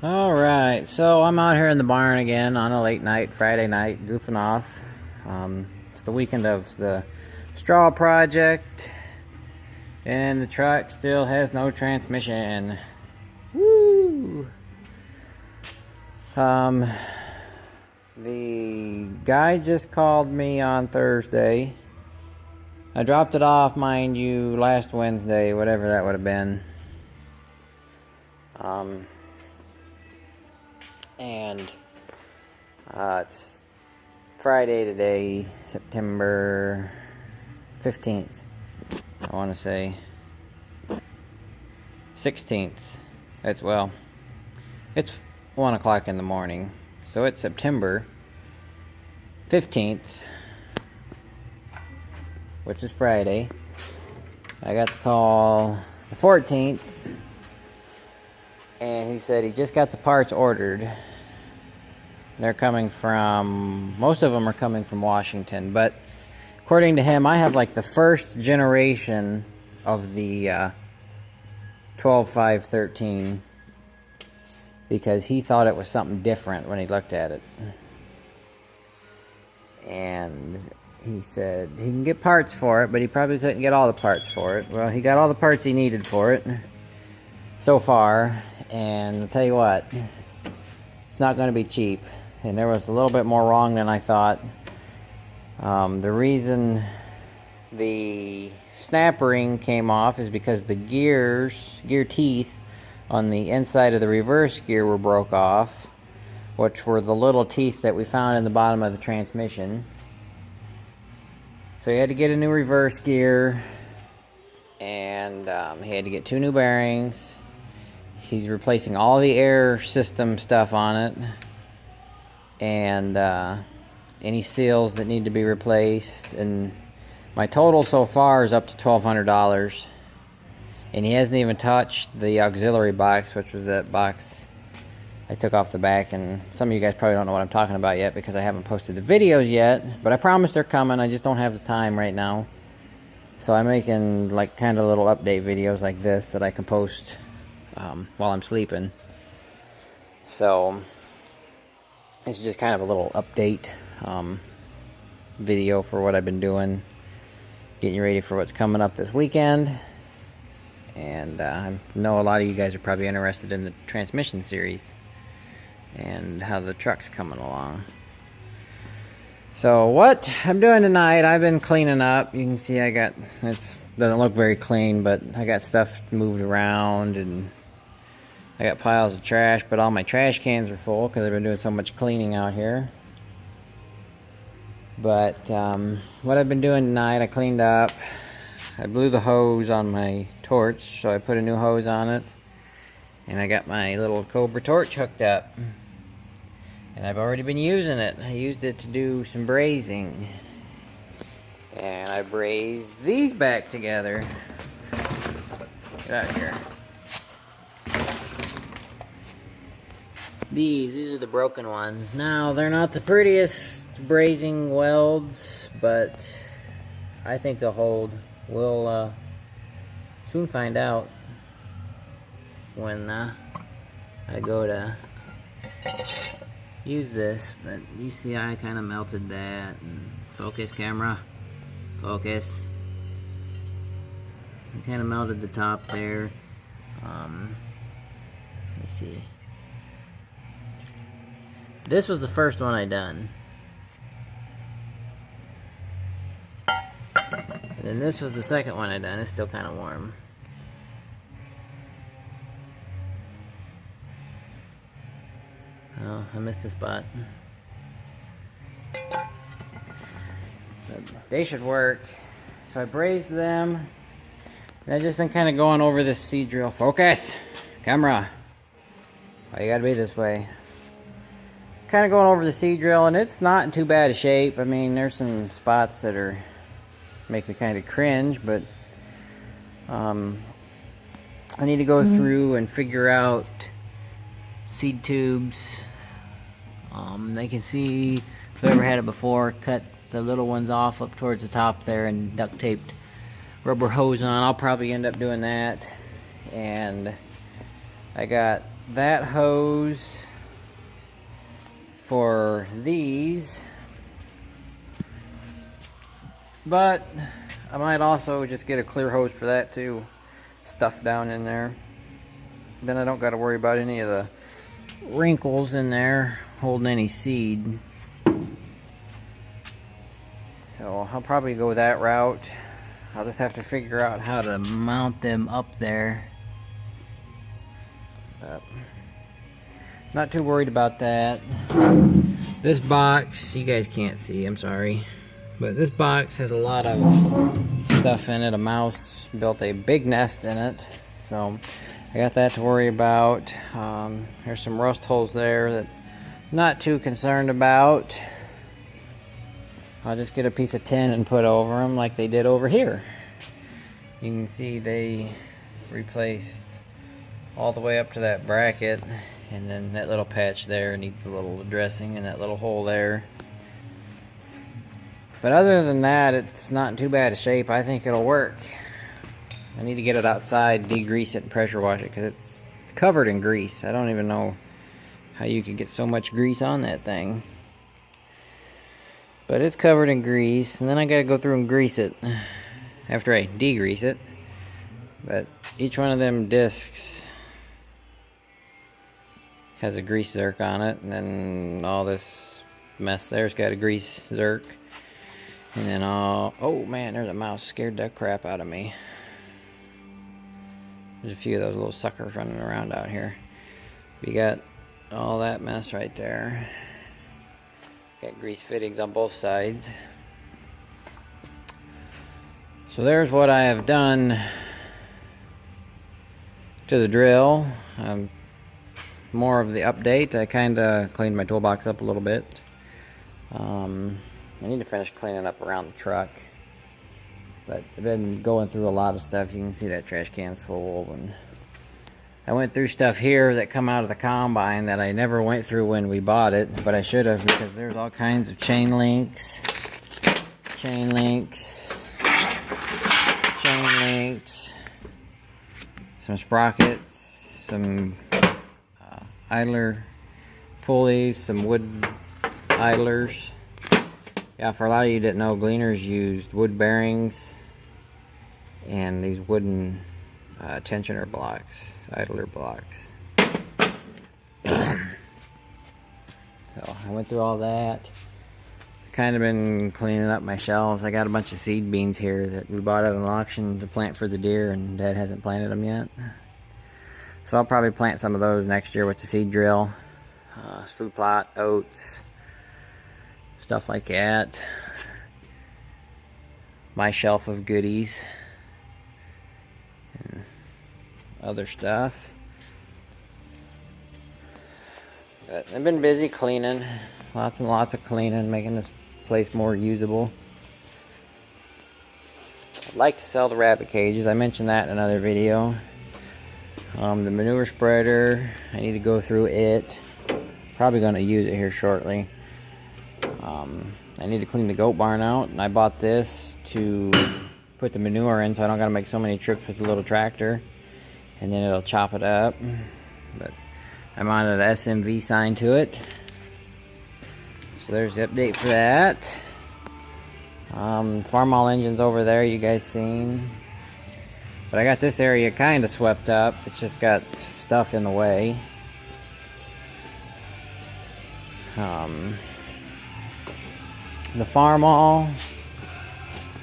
Alright, so I'm out here in the barn again on a late night, Friday night, goofing off. It's the weekend of the straw project, and the truck still has no transmission. Woo! The guy just called me on Thursday. I dropped it off, mind you, last Wednesday, whatever that would have been. And it's Friday today, September 15th. I want to say 16th. It's 1 o'clock in the morning. So it's September 15th, which is Friday. I got the call the 14th, and he said he just got the parts ordered. They're coming from, most of them are coming from Washington, but according to him, I have like the first generation of the 12513, because he thought it was something different when he looked at it. And he said he can get parts for it, but he probably couldn't get all the parts for it. Well, he got all the parts he needed for it so far, and I'll tell you what, it's not going to be cheap. And there was a little bit more wrong than I thought. The reason the snap ring came off is because the gear teeth on the inside of the reverse gear were broke off, which were the little teeth that we found in the bottom of the transmission. So he had to get a new reverse gear, and he had to get 2 new bearings. He's replacing all the air system stuff on it, and any seals that need to be replaced. And my total so far is up to $1,200, and he hasn't even touched the auxiliary box, which was that box I took off the back. And some of you guys probably don't know what I'm talking about yet because I haven't posted the videos yet, but I promise they're coming. I just don't have the time right now, so I'm making like kind of little update videos like this that I can post while I'm sleeping. So it's just kind of a little update video for what I've been doing, getting you ready for what's coming up this weekend. And I know a lot of you guys are probably interested in the transmission series and how the truck's coming along. So what I'm doing tonight, I've been cleaning up. You can see it doesn't look very clean, but I got stuff moved around, and I got piles of trash, but all my trash cans are full because I've been doing so much cleaning out here. But what I've been doing tonight, I cleaned up. I blew the hose on my torch, so I put a new hose on it. And I got my little Cobra torch hooked up. And I've already been using it. I used it to do some brazing. And I brazed these back together. Get out of here. These are the broken ones. Now, they're not the prettiest brazing welds, but I think they'll hold. We'll soon find out when I go to use this. But you see I kind of melted that. And focus, camera. Focus. I kind of melted the top there. Let me see. This was the first one I done. And then this was the second one I done. It's still kind of warm. Oh, I missed a spot. But they should work. So I brazed them. And I've just been kind of going over this seed drill. Focus! Camera! Why you gotta be this way? Kind of going over the seed drill, and it's not in too bad a shape. I mean, there's some spots that make me kind of cringe, but I need to go through and figure out seed tubes. They can see, whoever had it before, cut the little ones off up towards the top there and duct taped rubber hose on. I'll probably end up doing that. And I got that hose for these, but I might also just get a clear hose for that too, stuff down in there. Then I don't got to worry about any of the wrinkles in there holding any seed. So I'll probably go that route. I'll just have to figure out how to mount them up there. But not too worried about that. This box, you guys can't see, I'm sorry. But this box has a lot of stuff in it. A mouse built a big nest in it. So I got that to worry about. There's some rust holes there that I'm not too concerned about. I'll just get a piece of tin and put over them like they did over here. You can see they replaced all the way up to that bracket, and then that little patch there needs a little dressing, and that little hole there. But other than that, it's not in too bad a shape. I think it'll work. I need to get it outside, degrease it, and pressure wash it, because it's covered in grease. I don't even know how you could get so much grease on that thing. But it's covered in grease, and then I gotta go through and grease it after I degrease it. But each one of them discs has a grease zerk on it, and then all this mess there's got a grease zerk. And then oh man, there's a mouse, scared the crap out of me. There's a few of those little suckers running around out here. We got all that mess right there. Got grease fittings on both sides. So there's what I have done to the drill. More of the update. I kind of cleaned my toolbox up a little bit. I need to finish cleaning up around the truck. But I've been going through a lot of stuff. You can see that trash can's full. And I went through stuff here that come out of the combine that I never went through when we bought it, but I should have, because there's all kinds of chain links, some sprockets, some idler pulleys, some wood idlers. Yeah, for a lot of you that know, Gleaners used wood bearings and these wooden tensioner blocks, idler blocks. So I went through all that. Kind of been cleaning up my shelves. I got a bunch of seed beans here that we bought at an auction to plant for the deer, and Dad hasn't planted them yet. So I'll probably plant some of those next year with the seed drill. Food plot, oats, stuff like that. My shelf of goodies and other stuff. But I've been busy cleaning, lots and lots of cleaning, making this place more usable. I'd like to sell the rabbit cages. I mentioned that in another video. The manure spreader, I need to go through it. Probably going to use it here shortly. I need to clean the goat barn out, and I bought this to put the manure in so I don't got to make so many trips with the little tractor, and then it'll chop it up. But I mounted an SMV sign to it, so there's the update for that. Farmall engines over there, you guys seen. But I got this area kind of swept up. It's just got stuff in the way. The Farmall,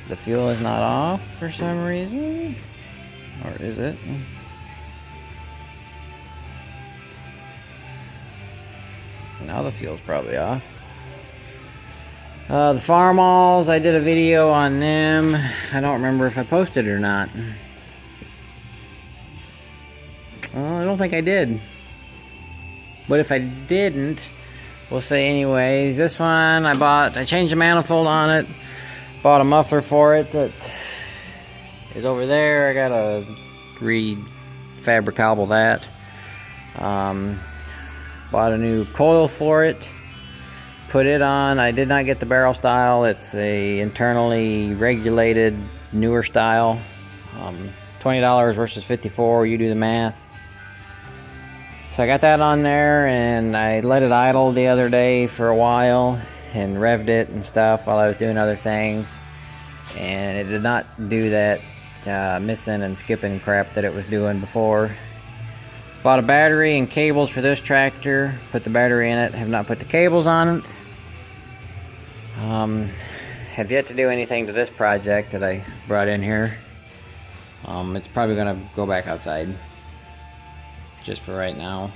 the fuel is not off for some reason. Or is it? Now the fuel's probably off. The Farmalls, I did a video on them. I don't remember if I posted it or not. Well, I don't think I did. But if I didn't, we'll say anyways. This one I changed the manifold on it. Bought a muffler for it that is over there. I gotta refabricable that. Bought a new coil for it. Put it on. I did not get the barrel style. It's a internally regulated newer style. $20 versus $54. You do the math. So I got that on there, and I let it idle the other day for a while and revved it and stuff while I was doing other things, and it did not do that missing and skipping crap that it was doing before. Bought a battery and cables for this tractor, put the battery in it, have not put the cables on it. Have yet to do anything to this project that I brought in here. It's probably gonna go back outside just for right now.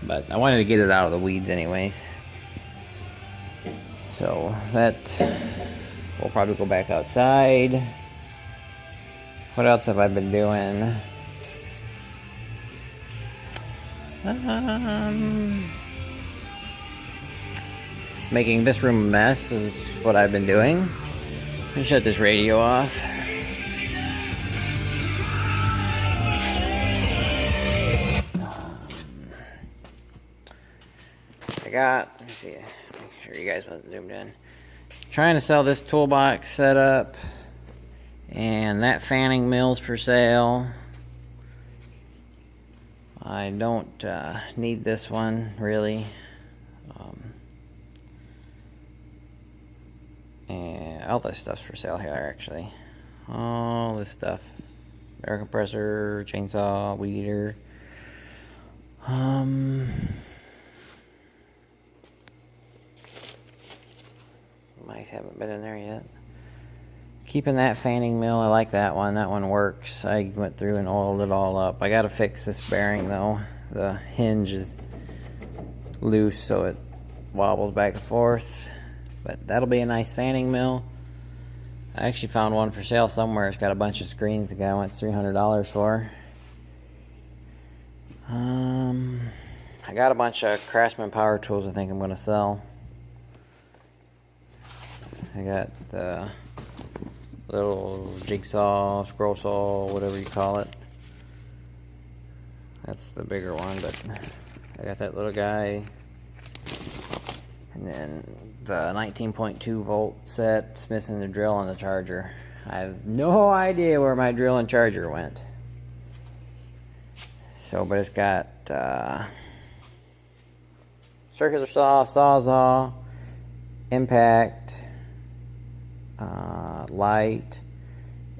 But I wanted to get it out of the weeds anyways. So that will probably go back outside. What else have I been doing? Making this room a mess is what I've been doing. Let me shut this radio off. Let me see, make sure you guys wasn't zoomed in. Trying to sell this toolbox setup, and that fanning mill's for sale. I don't need this one really. And all this stuff's for sale here actually. All this stuff. Air compressor, chainsaw, weed eater. Mice haven't been in there yet. Keeping that fanning mill, I like that one. That one works. I went through and oiled it all up. I gotta fix this bearing though. The hinge is loose, so it wobbles back and forth. But that'll be a nice fanning mill. I actually found one for sale somewhere. It's got a bunch of screens. The guy wants $300 for. I got a bunch of Craftsman power tools I think I'm gonna sell. I got the little jigsaw, scroll saw, whatever you call it. That's the bigger one, but I got that little guy. And then the 19.2 volt set. It's missing the drill and the charger. I have no idea where my drill and charger went. So, but it's got circular saw, sawzall, impact, light,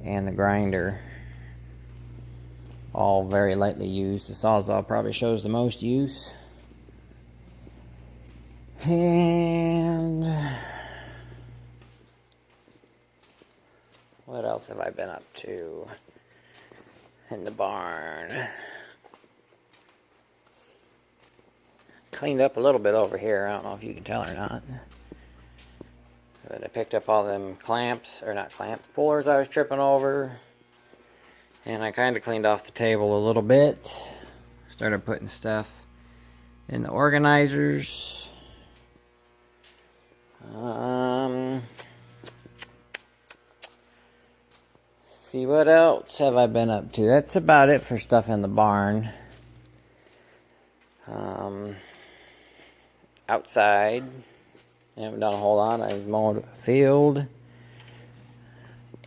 and the grinder. All very lightly used. The sawzall probably shows the most use. And what else have I been up to in the barn? Cleaned up a little bit over here. I don't know if you can tell or not. But I picked up all them clamps, or not clamps, pullers I was tripping over. And I kind of cleaned off the table a little bit. Started putting stuff in the organizers. See, what else have I been up to? That's about it for stuff in the barn. Outside, I haven't done a whole lot. I mowed a field,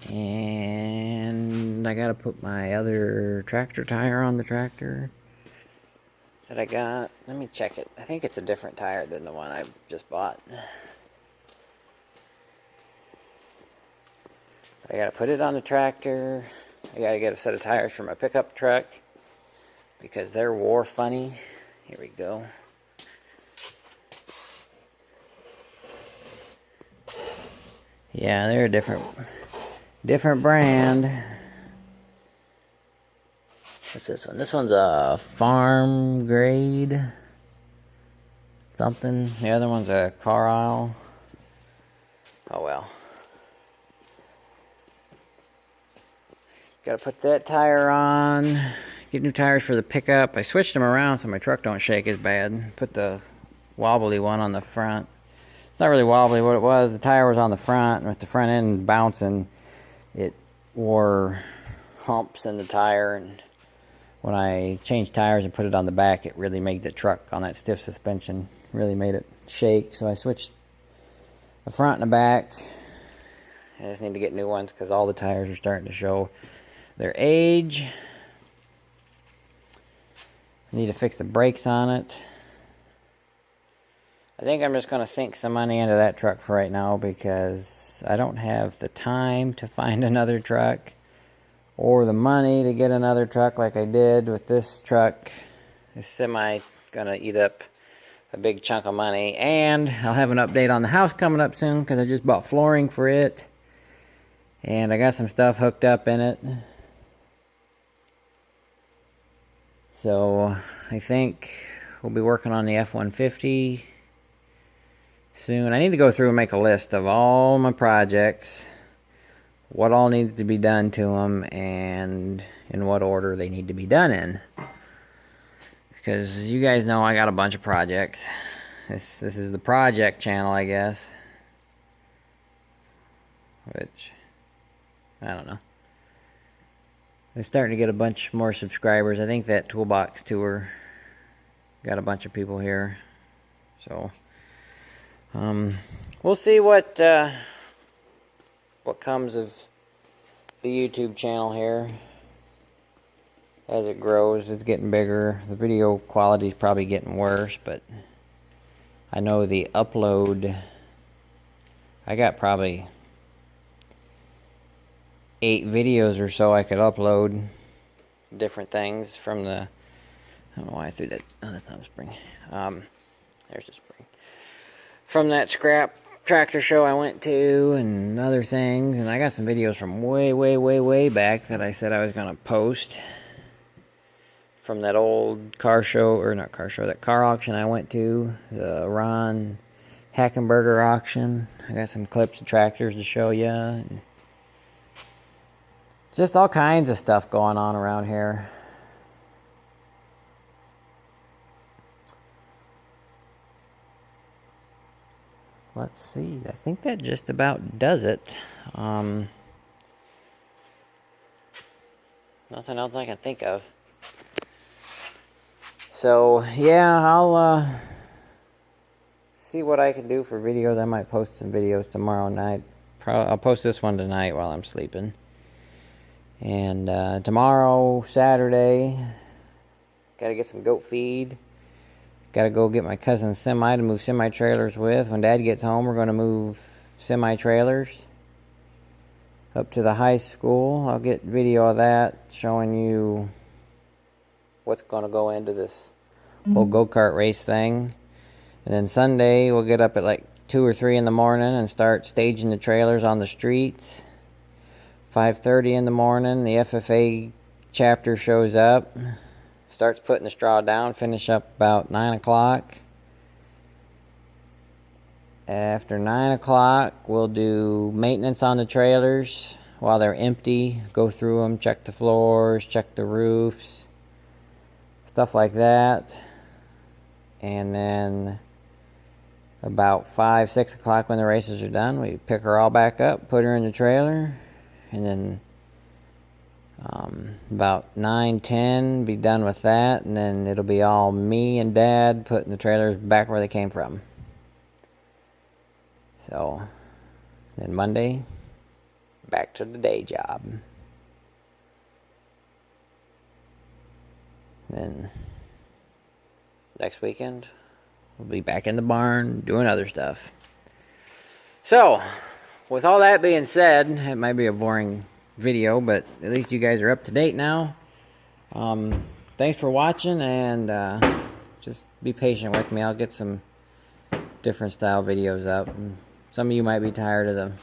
and I gotta put my other tractor tire on the tractor that I got. Let me check it. I think it's a different tire than the one I just bought. I gotta put it on the tractor. I gotta get a set of tires for my pickup truck because they're wore funny. Here we go. Yeah, they're a different brand. What's this one? This one's a farm grade something. The other one's a Carlisle. Oh well. Gotta put that tire on. Get new tires for the pickup. I switched them around so my truck don't shake as bad. Put the wobbly one on the front. It's not really wobbly. What it was, the tire was on the front, and with the front end bouncing, it wore humps in the tire. And when I changed tires and put it on the back, it really made the truck on that stiff suspension, really made it shake. So I switched the front and the back. I just need to get new ones because all the tires are starting to show their age. Need to fix the brakes on it. I think I'm just going to sink some money into that truck for right now because I don't have the time to find another truck or the money to get another truck like I did with this truck. This semi going to eat up a big chunk of money. And I'll have an update on the house coming up soon because I just bought flooring for it. And I got some stuff hooked up in it. So I think we'll be working on the F-150 soon. I need to go through and make a list of all my projects, what all needs to be done to them, and in what order they need to be done in. Because you guys know I got a bunch of projects. This is the project channel, I guess. Which, I don't know. They're starting to get a bunch more subscribers. I think that Toolbox Tour got a bunch of people here. So, we'll see what comes of the YouTube channel here as it grows. It's getting bigger. The video quality is probably getting worse, but I know the upload, I got probably 8 videos or so I could upload, different things from the, I don't know why I threw that, oh, that's not a spring. There's the spring. From that scrap tractor show I went to and other things, and I got some videos from way back that I said I was going to post from that old car show, or not car show, that car auction I went to, the Ron Hackenberger auction. I got some clips of tractors to show you, and just all kinds of stuff going on around here. Let's see. I think that just about does it. Nothing else I can think of. So, yeah, I'll see what I can do for videos. I might post some videos tomorrow night. I'll post this one tonight while I'm sleeping. And tomorrow, Saturday, gotta get some goat feed. Gotta go get my cousin's semi to move semi-trailers with. When Dad gets home, we're gonna move semi-trailers up to the high school. I'll get video of that showing you what's gonna go into this whole go-kart race thing. And then Sunday, we'll get up at like 2 or 3 in the morning and start staging the trailers on the streets. 5:30 in the morning, the FFA chapter shows up, starts putting the straw down, finish up about 9 o'clock. After 9 o'clock, we'll do maintenance on the trailers while they're empty, go through them, check the floors, check the roofs, stuff like that. And then about 5, 6 o'clock when the races are done, we pick her all back up, put her in the trailer. And then about 9, 10, be done with that. And then it'll be all me and Dad putting the trailers back where they came from. So, then Monday, back to the day job. Then, next weekend, we'll be back in the barn doing other stuff. So, with all that being said, it might be a boring video, but at least you guys are up to date now. Thanks for watching, and just be patient with me. I'll get some different style videos up. And some of you might be tired of the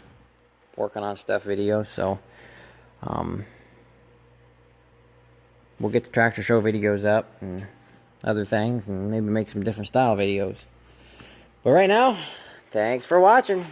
working on stuff videos, so we'll get the tractor show videos up and other things, and maybe make some different style videos. But right now, thanks for watching.